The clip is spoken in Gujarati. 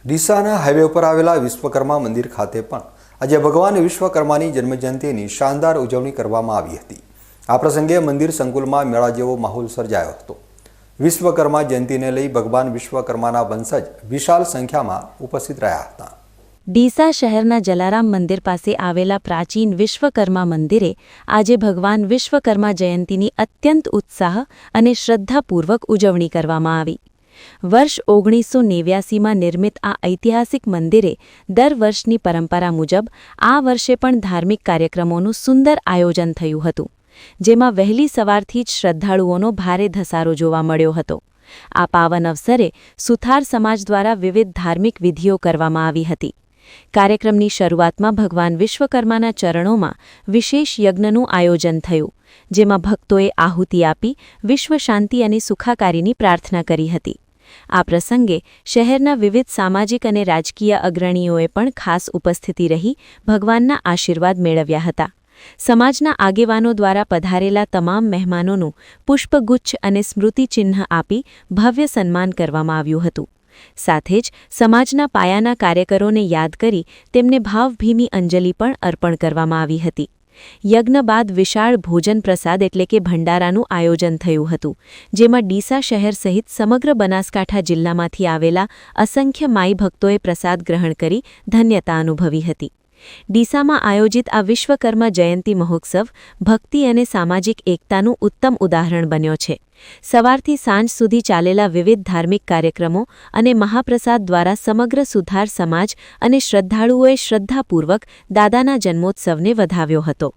ડીસાના હાઈવે પર આવેલા વિશ્વકર્મા મંદિર ખાતે પણ આજે ભગવાન વિશ્વકર્માની જન્મજયંતિની શાનદાર ઉજવણી કરવામાં આવી હતી। આ પ્રસંગે મંદિર સંકુલમાં મેળા જેવો માહોલ સર્જાયો હતો। વિશ્વકર્મા જયંતિને લઈ ભગવાન વિશ્વકર્માના વંશજ વિશાળ સંખ્યામાં ઉપસ્થિત રહ્યા હતા। ડીસા શહેરના જલારામ મંદિર પાસે આવેલા પ્રાચીન વિશ્વકર્મા મંદિરે આજે ભગવાન વિશ્વકર્મા જયંતિની અત્યંત ઉત્સાહ અને શ્રદ્ધાપૂર્વક ઉજવણી કરવામાં આવી। વર્ષ 1989માં નિર્મિત આ ઐતિહાસિક મંદિરે દર વર્ષની પરંપરા મુજબ આ વર્ષે પણ ધાર્મિક કાર્યક્રમોનું સુંદર આયોજન થયું હતું, જેમાં વહેલી સવારથી જ શ્રદ્ધાળુઓનો ભારે ધસારો જોવા મળ્યો હતો। આ પાવન અવસરે સુથાર સમાજ દ્વારા વિવિધ ધાર્મિક વિધિઓ કરવામાં આવી હતી। કાર્યક્રમની શરૂઆતમાં ભગવાન વિશ્વકર્માના ચરણોમાં વિશેષ યજ્ઞનું આયોજન થયું, જેમાં ભક્તોએ આહુતિ આપી વિશ્વ શાંતિ અને સુખાકારીની પ્રાર્થના કરી હતી। આ પ્રસંગે શહેરના વિવિધ સામાજિક અને રાજકીય અગ્રણીઓએ પણ ખાસ ઉપસ્થિતિ રહી ભગવાનના આશીર્વાદ મેળવ્યા હતા। સમાજના આગેવાનો દ્વારા પધારેલા તમામ મહેમાનોનું પુષ્પગુચ્છ અને સ્મૃતિચિહ્ન આપી ભવ્ય સન્માન કરવામાં આવ્યું હતું। સાથે જ સમાજના પાયાના કાર્યકરોને યાદ કરી તેમને ભાવભીની અંજલિ પણ અર્પણ કરવામાં આવી હતી। યજ્ઞ બાદ વિશાળ ભોજન પ્રસાદ એટલે કે ભંડારાનું આયોજન થયું હતું, જેમાં ડીસા શહેર સહિત સમગ્ર બનાસકાંઠા જિલ્લામાંથી આવેલા અસંખ્ય માઈ ભક્તોએ પ્રસાદ ગ્રહણ કરી ધન્યતા અનુભવી હતી। ડીસામાં આયોજિત આ વિશ્વકર્મા જયંતિ મહોત્સવ ભક્તિ અને સામાજિક એકતાનું ઉત્તમ ઉદાહરણ બન્યો છે। સવારથી સાંજ સુધી ચાલેલા વિવિધ ધાર્મિક કાર્યક્રમો અને મહાપ્રસાદ દ્વારા સમગ્ર સુથાર સમાજ અને શ્રદ્ધાળુઓએ શ્રદ્ધાપૂર્વક દાદાના જન્મોત્સવને વધાવ્યો હતો।